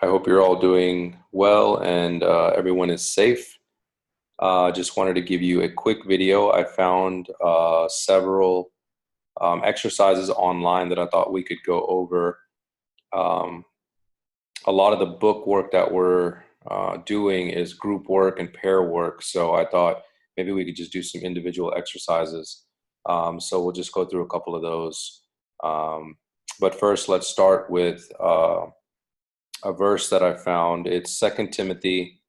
I hope you're all doing well and everyone is safe. Just wanted to give you a quick video. I found several exercises online that I thought we could go over. Um, a lot of the book work that we're doing is group work and pair work, so I thought maybe we could just do some individual exercises. So we'll just go through a couple of those. But first, let's start with a verse that I found. It's Second Timothy.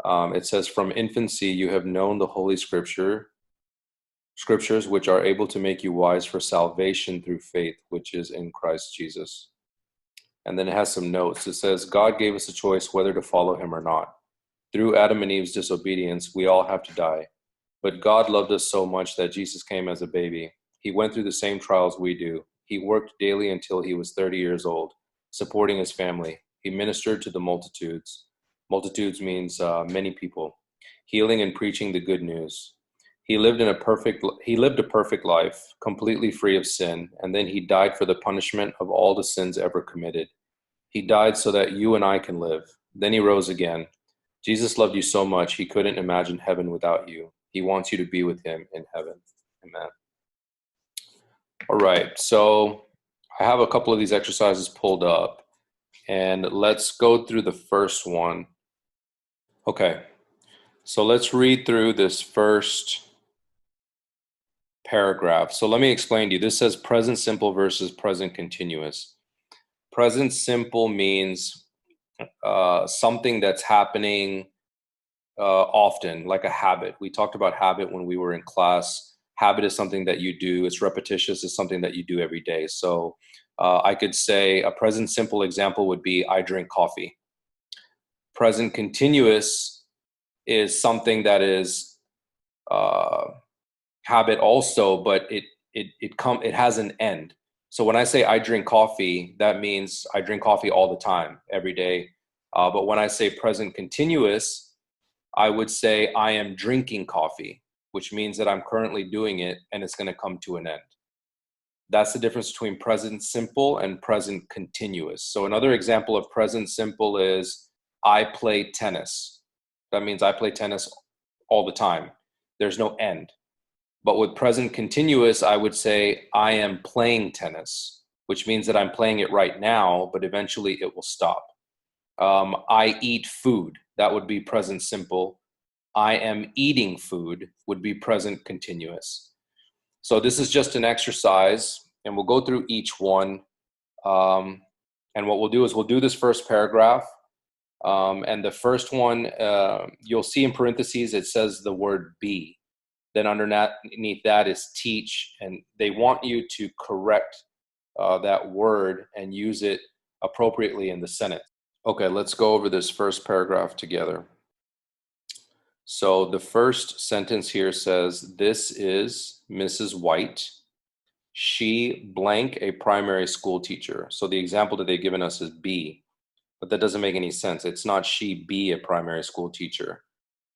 It says, "From infancy you have known the Holy Scriptures, which are able to make you wise for salvation through faith, which is in Christ Jesus." And then it has some notes. It says, "God gave us a choice whether to follow him or not. Through Adam and Eve's disobedience, we all have to die. But God loved us so much that Jesus came as a baby. He went through the same trials we do. He worked daily until he was 30 years old, supporting his family. He ministered to the multitudes. Multitudes means many people, healing and preaching the good news. He lived a perfect life, completely free of sin, and then he died for the punishment of all the sins ever committed. He died so that you and I can live. Then he rose again. Jesus loved you so much he couldn't imagine heaven without you. He wants you to be with him in heaven." Amen. All right, so I have a couple of these exercises pulled up, and let's go through the first one. Okay, so let's read through this first paragraph. So let me explain to you. This says present simple versus present continuous. Present simple means something that's happening often, like a habit. We talked about habit when we were in class. Habit is something that you do. It's repetitious. It's something that you do every day. So I could say a present simple example would be I drink coffee. Present continuous is something that is habit also, but it has an end. So when I say I drink coffee, that means I drink coffee all the time, every day. But when I say present continuous, I would say I am drinking coffee, which means that I'm currently doing it and it's going to come to an end. That's the difference between present simple and present continuous. So another example of present simple is I play tennis. That means I play tennis all the time. There's no end. But with present continuous, I would say I am playing tennis, which means that I'm playing it right now, but eventually it will stop. I eat food. That would be present simple. I am eating food would be present continuous. So this is just an exercise, and we'll go through each one. And what we'll do is we'll do this first paragraph. And the first one, you'll see in parentheses, it says the word be. Then underneath that is teach, and they want you to correct that word and use it appropriately in the sentence. Okay, let's go over this first paragraph together. So the first sentence here says, "This is Mrs. White. She blank a primary school teacher." So the example that they've given us is be, but that doesn't make any sense. It's not she be a primary school teacher.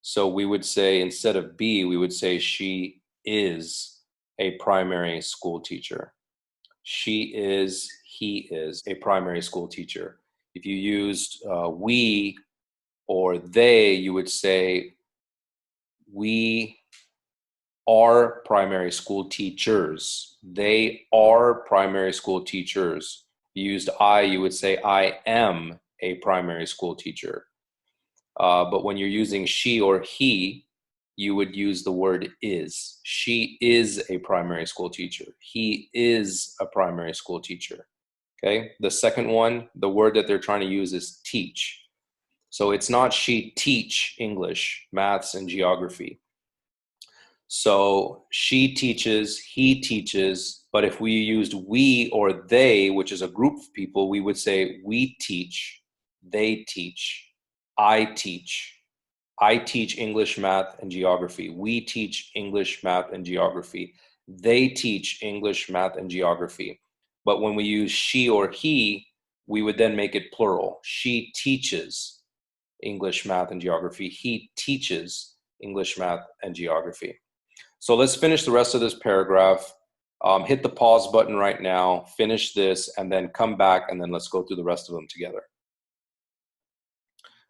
So we would say, instead of be, we would say she is a primary school teacher. She is, he is a primary school teacher. If you used we or they, you would say we are primary school teachers. They are primary school teachers. If you used I, you would say I am a primary school teacher. But when you're using she or he, you would use the word is. She is a primary school teacher. He is a primary school teacher. Okay. The second one, the word that they're trying to use is teach. So it's not she teach English, maths, and geography. So she teaches, he teaches, but if we used we or they, which is a group of people, we would say we teach, they teach, I teach. I teach English, math, and geography. We teach English, math, and geography. They teach English, math, and geography. But when we use she or he, we would then make it plural. She teaches English, math, and geography. He teaches English, math, and geography. So let's finish the rest of this paragraph. Hit the pause button right now, finish this, and then come back, and then let's go through the rest of them together.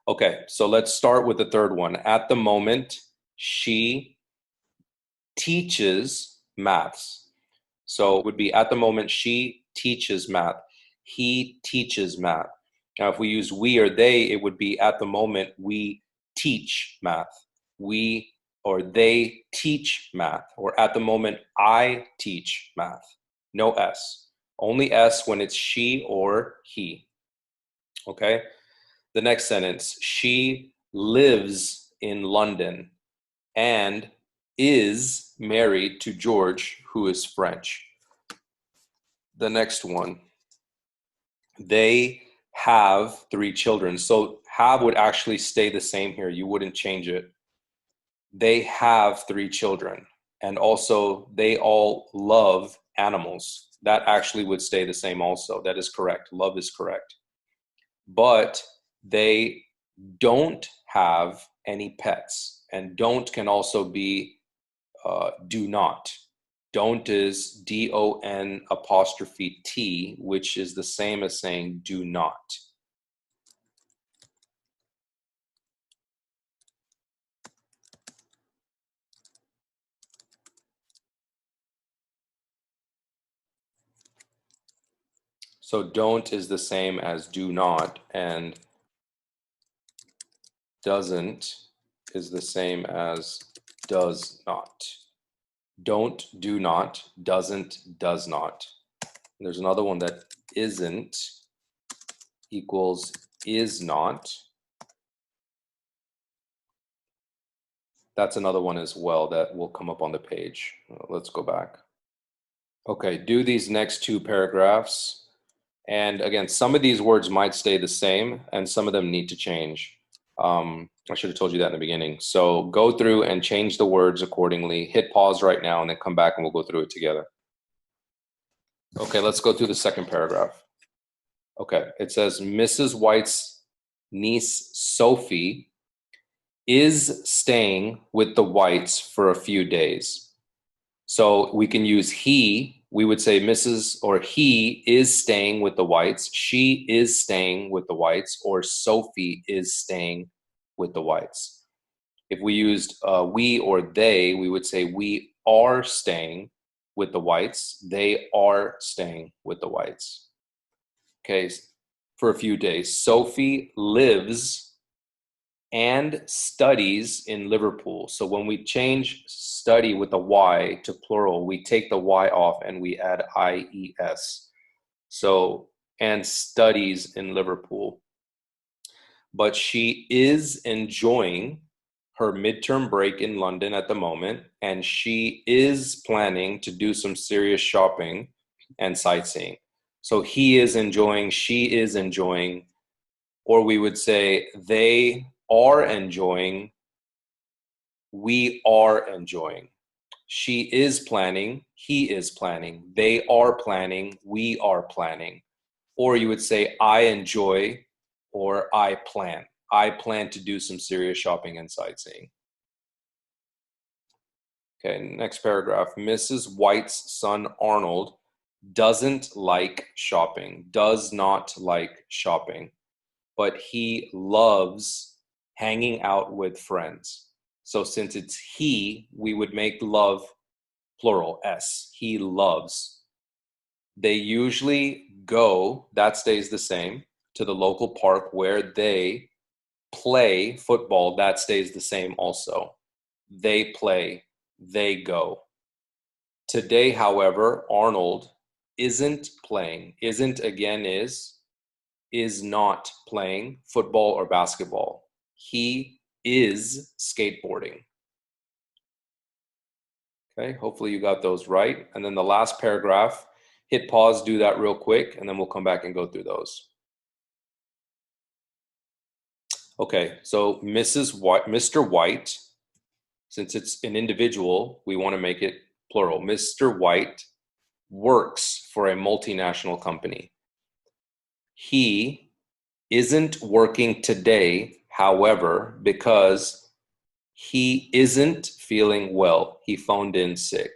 Okay, so let's start with the third one. At the moment, she teaches maths. So it would be at the moment, she teaches math. He teaches math. Now, if we use we or they, it would be at the moment, we teach math. We or they teach math. Or at the moment, I teach math. No S. Only S when it's she or he. Okay? The next sentence, she lives in London and is married to George, who is French. The next one, they have 3 children. So have would actually stay the same here. You wouldn't change it. They have 3 children. And also, they all love animals. That actually would stay the same also. That is correct. Love is correct. But they don't have any pets. And don't can also be do not. Don't is D-O-N apostrophe T, which is the same as saying do not. So don't is the same as do not, and doesn't is the same as does not. Don't, do not, doesn't, does not. There's another one that isn't equals is not. That's another one as well that will come up on the page. Let's go back. Okay, do these next 2 paragraphs. And again, some of these words might stay the same and some of them need to change. I should have told you that in the beginning. So go through and change the words accordingly. Hit pause right now and then come back and we'll go through it together. Okay, let's go through the second paragraph. Okay, it says Mrs. White's niece, Sophie, is staying with the Whites for a few days. So we can use he. We would say Mrs. or he is staying with the Whites. She is staying with the Whites, or Sophie is staying with the Whites. If we used we or they, we would say we are staying with the Whites. They are staying with the Whites. Okay, for a few days. Sophie lives and studies in Liverpool. So when we change study with the Y to plural, we take the Y off and we add IES. So, and studies in Liverpool. But she is enjoying her midterm break in London at the moment, and she is planning to do some serious shopping and sightseeing. So he is enjoying, she is enjoying, or we would say they are enjoying, we are enjoying. She is planning, he is planning, they are planning, we are planning. Or you would say I enjoy or I plan. I plan to do some serious shopping and sightseeing. Okay, next paragraph. Mrs. White's son Arnold doesn't like shopping, does not like shopping, but he loves hanging out with friends. So since it's he, we would make love plural, S. He loves. They usually go, that stays the same, to the local park where they play football. That stays the same also. They play, they go. Today, however, Arnold isn't playing. Isn't again is not playing football or basketball. He is skateboarding. Okay, hopefully you got those right. And then the last paragraph, hit pause, do that real quick, and then we'll come back and go through those. Okay, so Mrs. White, Mr. White, since it's an individual, we want to make it plural. Mr. White works for a multinational company. He isn't working today, however, because he isn't feeling well. He phoned in sick.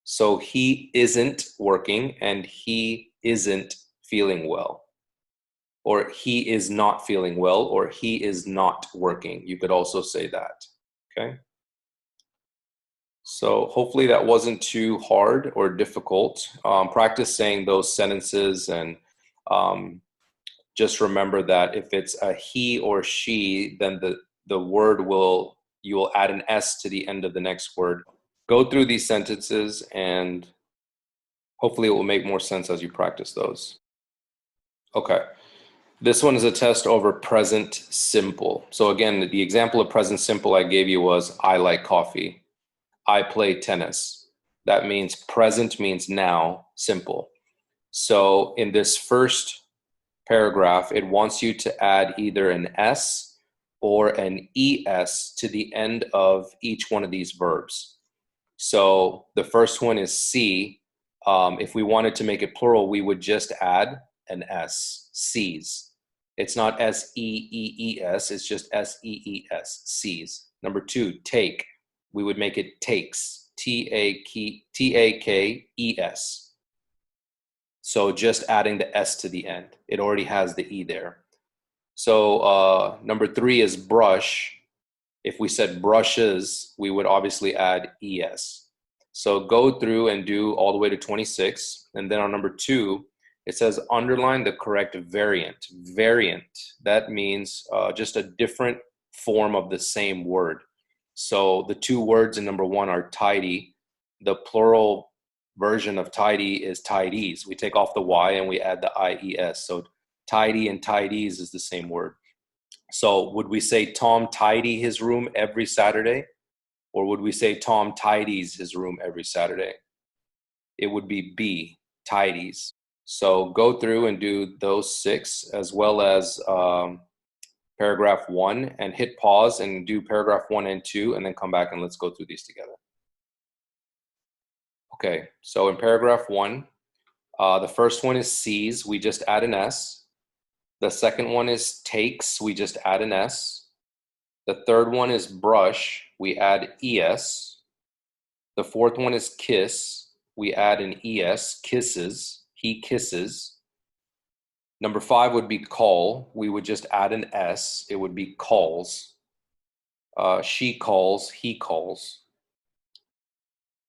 So he isn't working and he isn't feeling well. or he is not feeling well, or he is not working. You could also say that, okay? So hopefully that wasn't too hard or difficult. Practice saying those sentences, and just remember that if it's a he or she, then the word you will add an S to the end of the next word. Go through these sentences and hopefully it will make more sense as you practice those. Okay. This one is a test over present simple. So again, the example of present simple I gave you was I like coffee. I play tennis. That means present means now, simple. So in this first paragraph, it wants you to add either an S or an ES to the end of each one of these verbs. So the first one is see. If we wanted to make it plural, we would just add an S, sees. It's not S-E-E-E-S, it's just S-E-E-S, sees. Number two, take. We would make it takes, T-A-K-E-S. So just adding the S to the end. It already has the E there. So number three is brush. If we said brushes, we would obviously add ES. So go through and do all the way to 26. And then on number two, it says underline the correct variant. Variant, that means just a different form of the same word. So the two words in number one are tidy. The plural version of tidy is tidies. We take off the Y and we add the IES. So tidy and tidies is the same word. So would we say Tom tidy his room every Saturday? Or would we say Tom tidies his room every Saturday? It would be B, tidies. So go through and do those 6 as well as paragraph 1 and hit pause and do paragraph 1 and 2 and then come back and let's go through these together. Okay, so in paragraph 1, the first one is sees, we just add an S. The second one is takes, we just add an S. The third one is brush, we add ES. The fourth one is kiss, we add an ES, kisses, he kisses. Number 5 would be call, we would just add an S, it would be calls. She calls, he calls.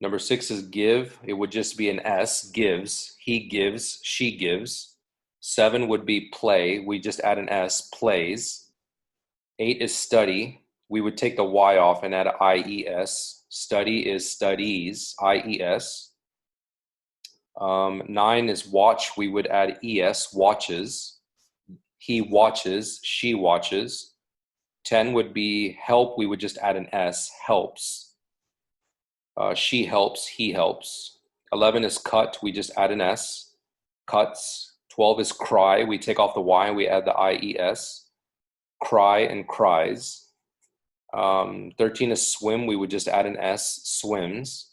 Number 6 is give, it would just be an S, gives, he gives, she gives. 7 would be play, we just add an S, plays. 8 is study, we would take the Y off and add IES. Study is studies, IES. 9 is watch, we would add ES, watches. He watches, she watches. 10 would be help, we would just add an S, helps. She helps, he helps. 11 is cut, we just add an S, cuts. 12 is cry, we take off the Y and we add the IES, cry and cries. 13 is swim, we would just add an S, swims.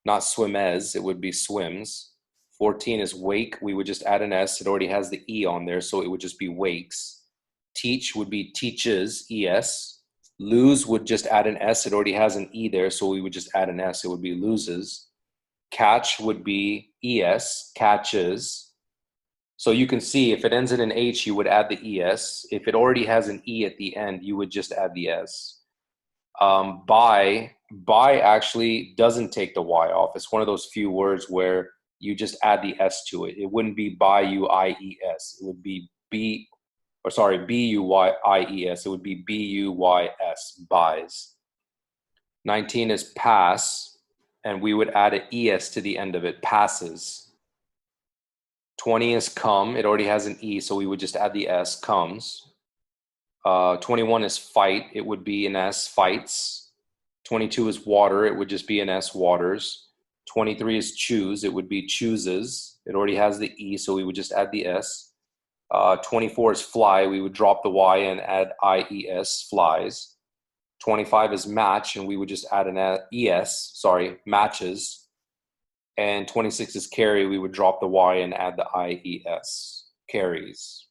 Not swimmes, it would be swims. 14 is wake, we would just add an S, it already has the E on there, so it would just be wakes. Teach would be teaches, ES. Lose would just add an S, it already has an E there, so we would just add an S, it would be loses. Catch would be ES, catches. So you can see if it ends in an H, you would add the ES. If it already has an E at the end, you would just add the S. Buy actually doesn't take the Y off. It's one of those few words where you just add the S to it. It wouldn't be buy-U-I-E-S. It would be B-U-Y-I-E-S. It would be B-U-Y-S, buys. 19 is pass, and we would add an ES to the end of it, passes. 20 is come, it already has an E, so we would just add the S, comes. 21 is fight, it would be an S, fights. 22 is water, it would just be an S, waters. 23 is choose, it would be chooses. It already has the E, so we would just add the S. 24 is fly, we would drop the Y and add IES, flies. 25 is match, and we would just add an ES, matches. And 26 is carry, we would drop the Y and add the IES, carries.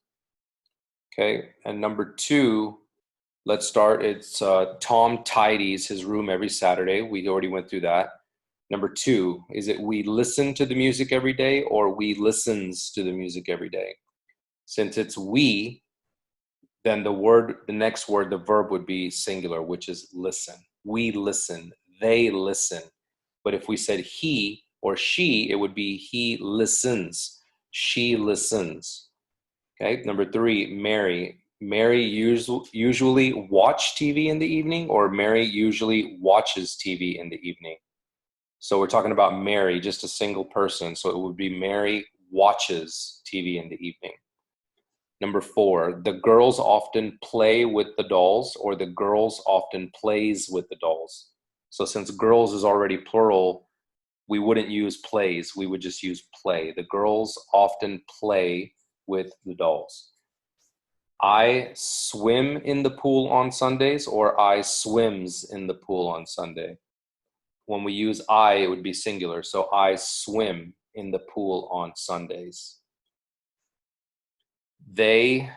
Okay, and number 2, let's start. It's Tom tidies his room every Saturday. We already went through that. Number 2, is it we listen to the music every day or we listens to the music every day? Since it's we, then the next word, the verb would be singular, which is listen. We listen, they listen. But if we said he or she, it would be he listens, she listens. Okay, number 3, Mary. Mary usually watch TV in the evening, or Mary usually watches TV in the evening. So we're talking about Mary, just a single person. So it would be Mary watches TV in the evening. Number 4, the girls often play with the dolls, or the girls often plays with the dolls. So since girls is already plural, we wouldn't use plays. We would just use play. The girls often play with the dolls. I swim in the pool on Sundays, or I swims in the pool on Sunday. When we use I, it would be singular. So I swim in the pool on Sundays. They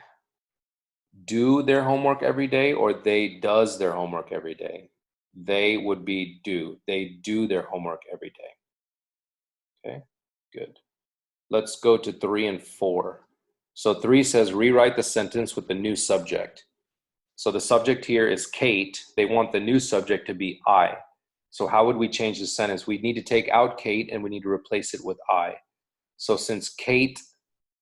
do their homework every day, or they does their homework every day. They would be do. They do their homework every day. Okay, good. Let's go to 3 and 4. So 3 says rewrite the sentence with the new subject. So the subject here is Kate. They want the new subject to be I. So how would we change the sentence? We need to take out Kate and we need to replace it with I. So since Kate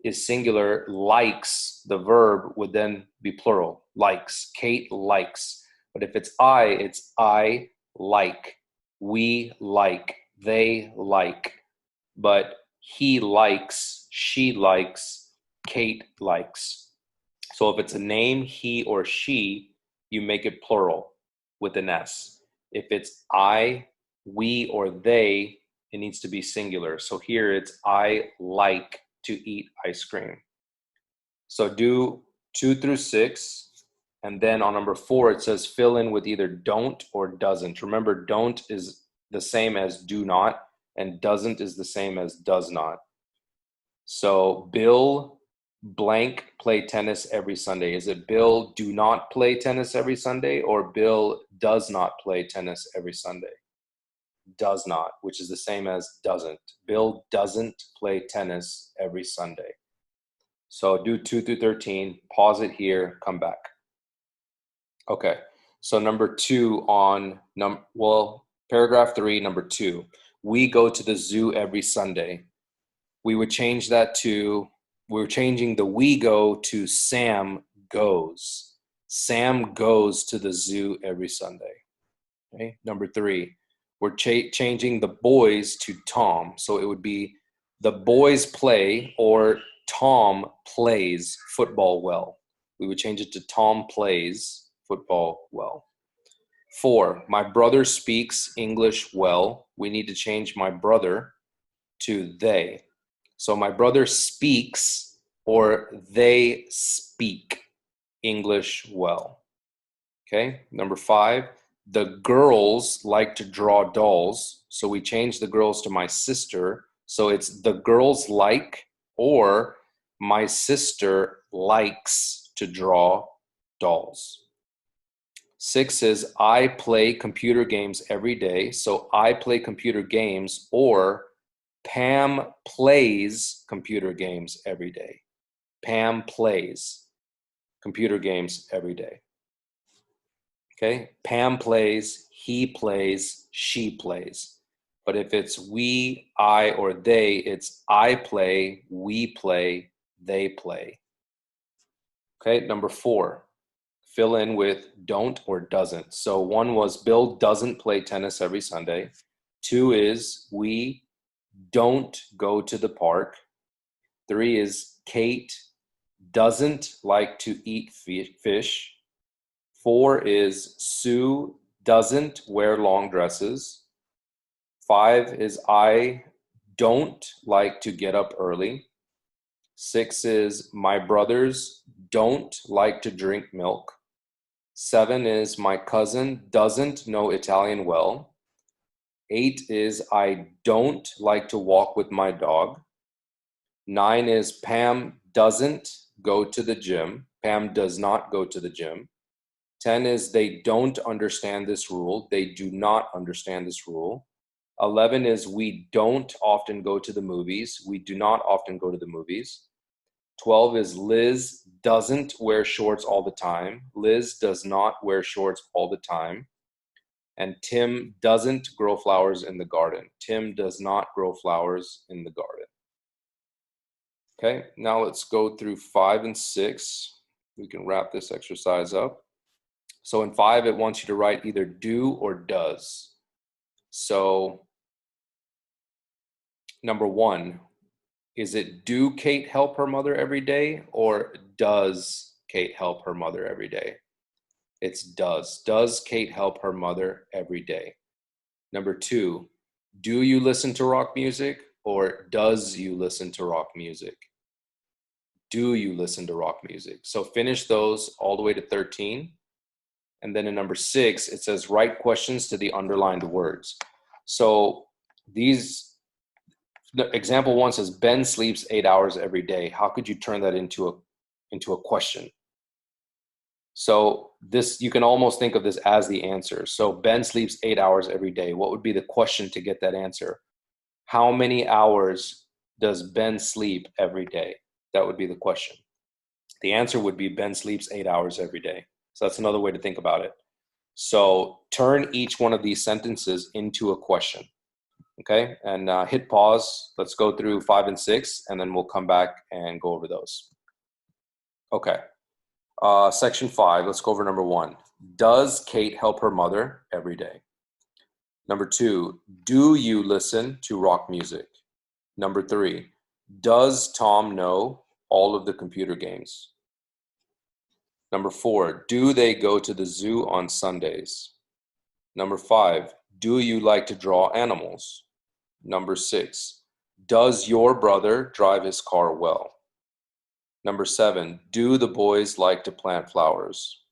is singular, likes, the verb would then be plural. Likes. Kate likes. But if it's I like. We like. They like. But he likes, she likes, Kate likes. So if it's a name, he or she, you make it plural with an S. If it's I, we, or they, it needs to be singular. So here it's I like to eat ice cream. So do 2 through 6. And then on number 4, it says fill in with either don't or doesn't. Remember, don't is the same as do not, and doesn't is the same as does not. So Bill blank play tennis every Sunday. Is it Bill do not play tennis every Sunday, or Bill does not play tennis every Sunday? Does not, which is the same as doesn't. Bill doesn't play tennis every Sunday. So do 2 through 13, pause it here, come back. Okay, so number 2 on, paragraph 3, number 2. We go to the zoo every Sunday. We would change that to, we're changing the we go to Sam goes. Sam goes to the zoo every Sunday. Okay, number 3. We're changing the boys to Tom. So it would be the boys play, or Tom plays football well. We would change it to Tom plays football well. 4, my brother speaks English well. We need to change my brother to they. So my brother speaks, or they speak English well. Okay, number 5, the girls like to draw dolls. So we change the girls to my sister. So it's the girls like, or my sister likes to draw dolls. 6 is I play computer games every day. So I play computer games, or Pam plays computer games every day. Pam plays computer games every day. Okay, Pam plays, he plays, she plays. But if it's we, I, or they, it's I play, we play, they play. Okay, number 4, fill in with don't or doesn't. So 1 was Bill doesn't play tennis every Sunday. 2 is we don't go to the park. 3 is Kate doesn't like to eat fish. 4 is Sue doesn't wear long dresses. 5 is I don't like to get up early. 6 is my brothers don't like to drink milk. 7 is my cousin doesn't know Italian well. 8 is I don't like to walk with my dog. 9 is Pam doesn't go to the gym. Pam does not go to the gym. 10 is they don't understand this rule. They do not understand this rule. 11 is we don't often go to the movies. We do not often go to the movies. 12 is Liz doesn't wear shorts all the time. Liz does not wear shorts all the time. And Tim doesn't grow flowers in the garden. Tim does not grow flowers in the garden. Okay, now let's go through 5 and 6. We can wrap this exercise up. So in 5, it wants you to write either do or does. So number 1, is it do Kate help her mother every day, or does Kate help her mother every day? It's does. Does Kate help her mother every day? Number 2, do you listen to rock music, or does you listen to rock music? Do you listen to rock music? So finish those all the way to 13. And then in number 6, it says write questions to the underlined words. So these, example 1 says Ben sleeps 8 hours every day. How could you turn that into a question? So this, you can almost think of this as the answer. So Ben sleeps 8 hours every day. What would be the question to get that answer? How many hours does Ben sleep every day? That would be the question. The answer would be Ben sleeps 8 hours every day. So that's another way to think about it. So turn each one of these sentences into a question. Okay, and hit pause. Let's go through 5 and 6, and then we'll come back and go over those. Okay, section 5, let's go over number 1. Does Kate help her mother every day? Number 2, do you listen to rock music? Number 3, does Tom know all of the computer games? Number 4, do they go to the zoo on Sundays? Number 5, do you like to draw animals? Number 6, does your brother drive his car well? Number 7, do the boys like to plant flowers?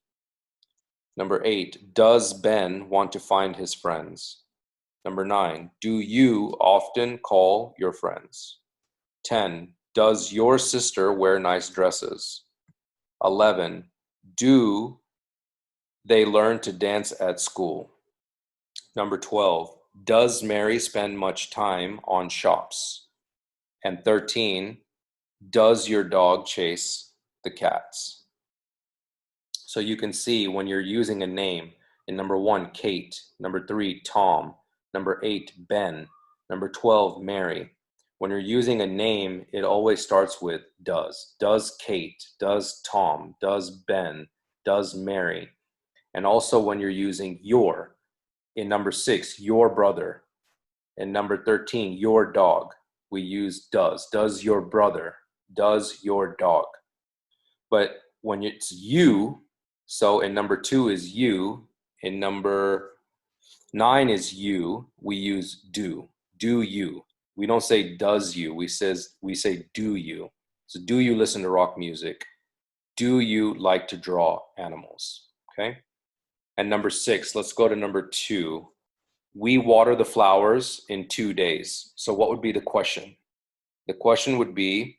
Number 8, does Ben want to find his friends? Number 9, do you often call your friends? 10, does your sister wear nice dresses? 11, do they learn to dance at school? Number 12, does Mary spend much time on shops? And 13, does your dog chase the cats? So you can see when you're using a name, in number 1, Kate, number 3, Tom, number 8, Ben, number 12, Mary. When you're using a name, it always starts with does. Does Kate, does Tom, does Ben, does Mary. And also when you're using your, in number 6, your brother. In number 13, your dog. We use does. Does your brother, does your dog. But when it's you, so in number 2 is you, in number 9 is you, we use do. Do you. We don't say does you, we say do you. So do you listen to rock music? Do you like to draw animals? Okay. And number 6, let's go to number 2. We water the flowers in 2 days. So what would be the question? The question would be,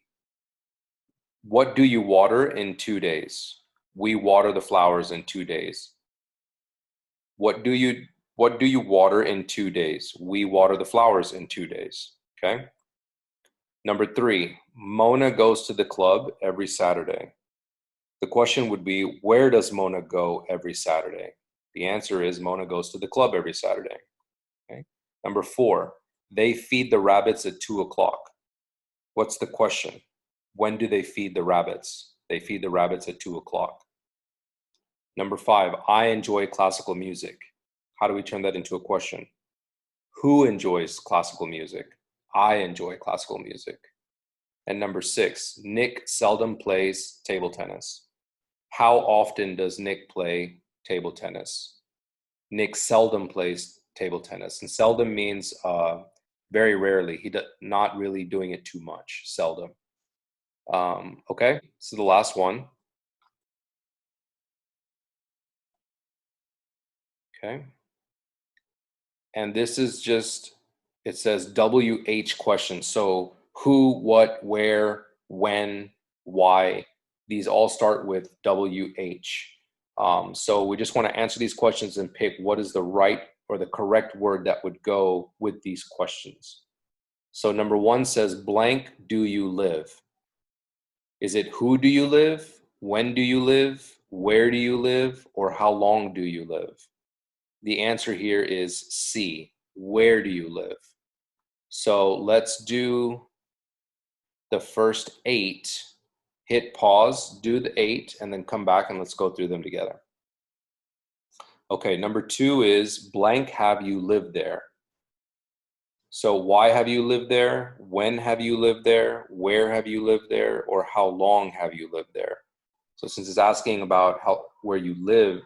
what do you water in 2 days? We water the flowers in 2 days. What do you water in 2 days? We water the flowers in 2 days. Okay. Number 3, Mona goes to the club every Saturday. The question would be, where does Mona go every Saturday? The answer is Mona goes to the club every Saturday. Okay. Number 4, they feed the rabbits at 2 o'clock. What's the question? When do they feed the rabbits? They feed the rabbits at 2 o'clock. Number 5, I enjoy classical music. How do we turn that into a question? Who enjoys classical music? I enjoy classical music. And number 6, Nick seldom plays table tennis. How often does Nick play table tennis? Nick seldom plays table tennis. And seldom means very rarely. He's not really doing it too much, seldom. Okay, so the last one. Okay. And this is just, it says WH questions. So who, what, where, when, why, these all start with WH. So we just want to answer these questions and pick what is the right or the correct word that would go with these questions. So number 1 says, blank do you live? Is it who do you live? When do you live? Where do you live? Or how long do you live? The answer here is C. Where do you live? So let's do the first 8. Hit pause, do the 8, and then come back and let's go through them together. Okay, number 2 is blank have you lived there? So why have you lived there? When have you lived there? Where have you lived there? Or how long have you lived there? So since it's asking about where you lived,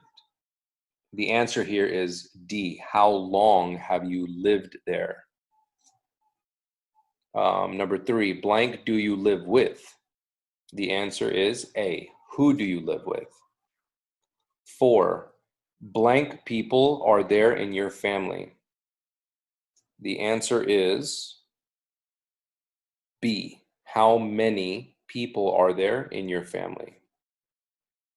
the answer here is D. How long have you lived there? Number 3, blank do you live with? The answer is A. Who do you live with? 4, blank people are there in your family? The answer is B. How many people are there in your family?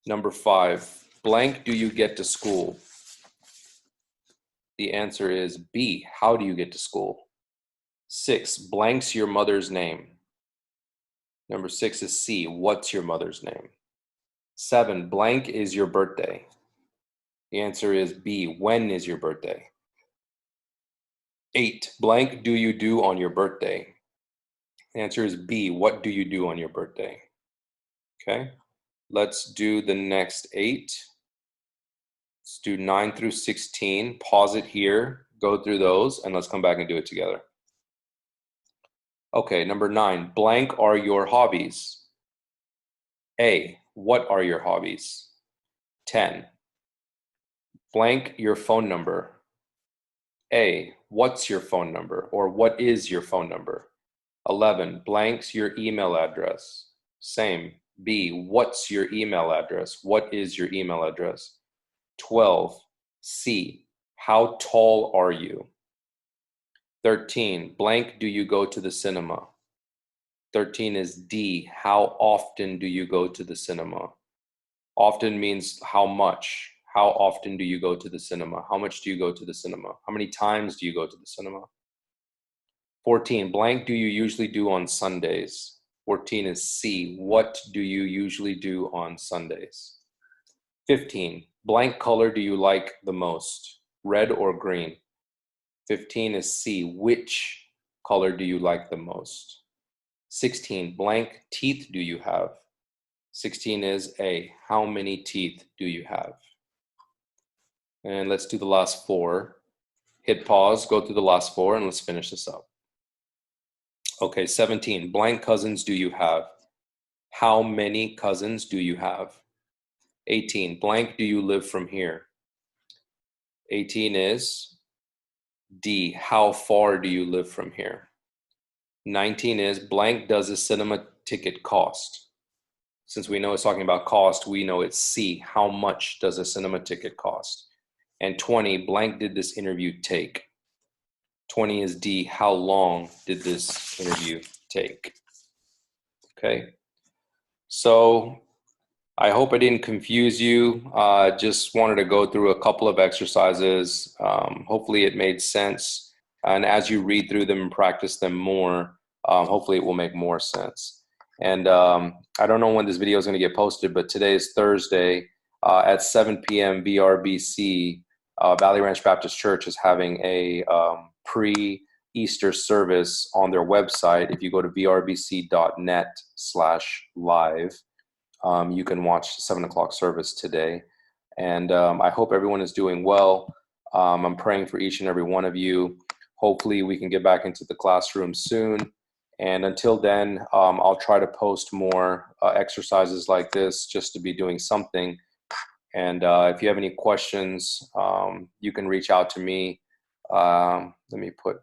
Number 5, blank do you get to school? The answer is B. How do you get to school? 6, blank's your mother's name? Number 6 is C. What's your mother's name? 7, blank is your birthday? The answer is B. When is your birthday? 8, blank do you do on your birthday? The answer is B. What do you do on your birthday? Okay, let's do the next 8. Let's do 9 through 16. Pause it here, go through those, and let's come back and do it together. Okay, number 9, blank are your hobbies? A, what are your hobbies? 10, blank your phone number? A, what's your phone number? Or what is your phone number? 11, blanks your email address? Same. B, what's your email address? What is your email address? 12, C, how tall are you? 13, blank do you go to the cinema? 13 is D, how often do you go to the cinema? Often means how much. How often do you go to the cinema? How much do you go to the cinema? How many times do you go to the cinema? 14, blank do you usually do on Sundays? 14 is C, what do you usually do on Sundays? 15, blank color do you like the most? Red or green? 15 is C, which color do you like the most? 16, blank teeth do you have? 16 is A, how many teeth do you have? And let's do the last 4. Hit pause, go through the last 4, and let's finish this up. Okay, 17, blank cousins do you have? How many cousins do you have? 18, blank do you live from here? 18 is D, how far do you live from here? 19 is blank does a cinema ticket cost? Since we know it's talking about cost, we know it's C, how much does a cinema ticket cost? And 20, blank did this interview take? 20 is D, how long did this interview take? Okay, so I hope I didn't confuse you. Just wanted to go through a couple of exercises. Hopefully it made sense. And as you read through them and practice them more, hopefully it will make more sense. And I don't know when this video is going to get posted, but today is Thursday at 7 p.m. VRBC, Valley Ranch Baptist Church is having a pre-Easter service on their website. If you go to vrbc.net/live, you can watch the 7 o'clock service today. And I hope everyone is doing well. I'm praying for each and every one of you. Hopefully we can get back into the classroom soon. And until then, I'll try to post more exercises like this just to be doing something. And if you have any questions, you can reach out to me. Let me put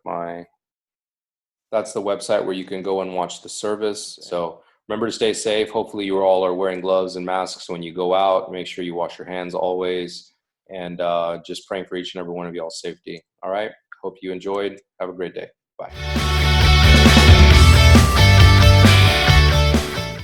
that's the website where you can go and watch the service. So remember to stay safe. Hopefully you all are wearing gloves and masks when you go out. Make sure you wash your hands always. And just praying for each and every one of y'all's safety. All right. Hope you enjoyed. Have a great day. Bye.